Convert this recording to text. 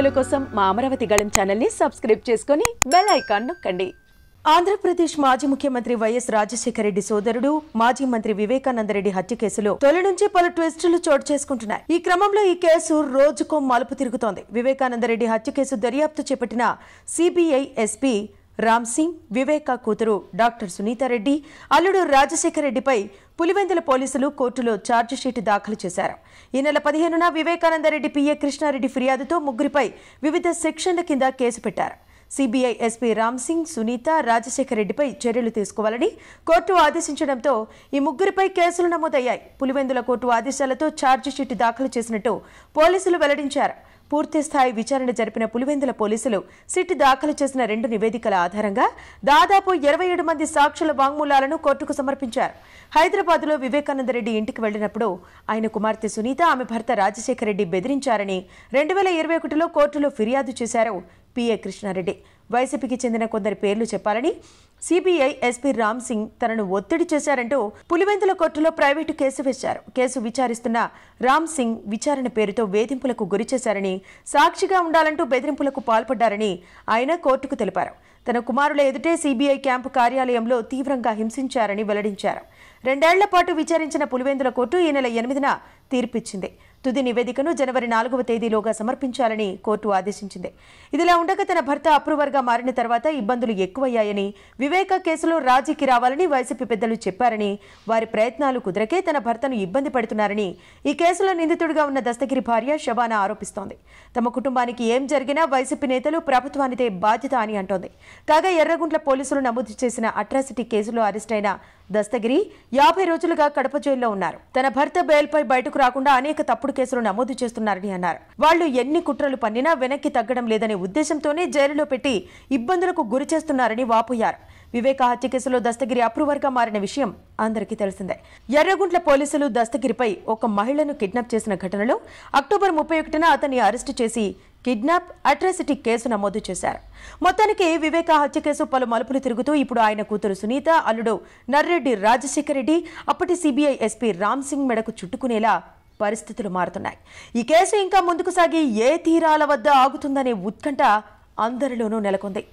వీడియోల కోసం మా అమరావతి గళం ఛానల్ ని సబ్స్క్రైబ్ చేసుకొని బెల్ ఐకాన్ నొక్కండి. ఆంధ్రప్రదేశ్ మాజీ ముఖ్యమంత్రి వైఎస్ రాజశేఖర రెడ్డి సోదరుడు మాజీ మంత్రి వివేకానందరెడ్డి హత్య కేసులో తొలి నుంచి పలు ట్విస్టులు చోటు చేసుకుంటున్నాయి. ఈ క్రమంలో ఈ కేసు రోజుకో మలుపు తిరుగుతోంది. వివేకానందరెడ్డి హత్య కేసు దర్యాప్తు చేపట్టిన సిబిఐ ఎస్పీ రామ్ సింగ్, వివేకా కూతురు డాక్టర్ సునీతారెడ్డి, అల్లుడు రాజశేఖర రెడ్డిపై పులివెందుల పోలీసులు కోర్టులో ఛార్జిషీట్ దాఖలు చేశారు. ఈ నెల 15న వివేకానందరెడ్డి పిఏ కృష్ణారెడ్డి ఫిర్యాదుతో ముగ్గురిపై వివిధ సెక్షన్ల కింద కేసు పెట్టారు. సిబిఐ ఎస్పీ రామ్ సింగ్, సునీత, రాజశేఖర రెడ్డిపై చర్యలు తీసుకోవాలని కోర్టు ఆదేశించడంతో ఈ ముగ్గురిపై కేసులు నమోదయ్యాయి. పులివెందుల కోర్టు ఆదేశాలతో ఛార్జిషీట్ దాఖలు చేసినట్టు పోలీసులు వెల్లడించారు. పూర్తిస్థాయి విచారణ జరిపిన పులివెందుల పోలీసులు సిట్ దాఖలు చేసిన 2 నివేదికల ఆధారంగా దాదాపు 27 మంది సాక్షుల వాంగ్మూలాలను కోర్టుకు సమర్పించారు. హైదరాబాద్లో వివేకానందరెడ్డి ఇంటికి వెళ్లినప్పుడు ఆయన కుమార్తె సునీత, ఆమె భర్త రాజశేఖర రెడ్డి బెదిరించారని 2021లో కోర్టులో ఫిర్యాదు చేశారు పిఏ కృష్ణారెడ్డి. వైసీపీకి చెందిన కొందరి పేర్లు చెప్పాలని సిబిఐ ఎస్పీ రామ్ సింగ్ తనను ఒత్తిడి చేశారంటూ పులివెందుల కోర్టులో ప్రైవేటు కేసు వేశారు. కేసు విచారిస్తున్న రామ్ సింగ్ విచారణ పేరుతో వేధింపులకు గురిచేశారని, సాక్షిగా ఉండాలంటూ బెదిరింపులకు పాల్పడ్డారని ఆయన కోర్టుకు తెలిపారు. తన కుమారుల ఎదుటే సిబిఐ క్యాంపు కార్యాలయంలో తీవ్రంగా హింసించారని వెల్లడించారు. 2 ఏళ్ల పాటు విచారించిన పులివెందుల కోర్టు ఈ నెల 8న తీర్పిచ్చింది. తుది నివేదికను జనవరి 4వ తేదీలోగా సమర్పించాలని కోర్టు ఆదేశించింది. ఇదిలా ఉండగా తన భర్త అప్రూవర్గా మారిన తర్వాత ఇబ్బందులు ఎక్కువయ్యాయని, వివేక కేసులో రాజీకి రావాలని వైసీపీ పెద్దలు చెప్పారని, వారి ప్రయత్నాలు కుదరకే తన భర్తను ఇబ్బంది పెడుతున్నారని ఈ కేసులో నిందితుడిగా ఉన్న దస్తగిరి భార్య శబానా ఆరోపిస్తోంది. తమ కుటుంబానికి ఏం జరిగినా వైసీపీ నేతలు ప్రభుత్వానిదే బాధ్యత అని అంటోంది. కాగా ఎర్రగుంట్ల పోలీసులు నమోదు చేసిన అట్రాసిటీ కేసులో అరెస్టైన దస్తగిరి 50 రోజులుగా కడప జైల్లో ఉన్నారు. తన భర్త బెయిల్పై బయటకు రాకుండా అనేక తప్పుడు కేసులు నమోదు చేస్తున్నారని అన్నారు. వాళ్లు ఎన్ని కుట్రలు పన్నినా వెనక్కి తగ్గడం లేదనే ఉద్దేశంతోనే జైలులో పెట్టి ఇబ్బందులకు గురి చేస్తున్నారని వాపోయారు. వివేక హత్య కేసులో దస్తగిరి అప్రూవర్గా మారిన విషయం అందరికీ తెలిసిందే. ఎర్రగుంట్ల పోలీసులు దస్తగిరిపై ఒక మహిళను కిడ్నాప్ చేసిన ఘటనలో అక్టోబర్ 31న అతన్ని అరెస్టు చేసి కిడ్నాప్, అట్రాసిటీ కేసు నమోదు చేశారు. మొత్తానికి వివేక హత్య కేసు పలు మలుపులు తిరుగుతూ ఇప్పుడు ఆయన కూతురు సునీత, అల్లుడు నర్రెడ్డి రాజశేఖర రెడ్డి, అప్పటి సిబిఐ ఎస్పీ రామ్ సింగ్ మెడకు చుట్టుకునేలా పరిస్థితులు మారుతున్నాయి. ఈ కేసు ఇంకా ముందుకు సాగి ఏ తీరాల వద్ద ఆగుతుందనే ఉత్కంఠ అందరిలోనూ నెలకొంది.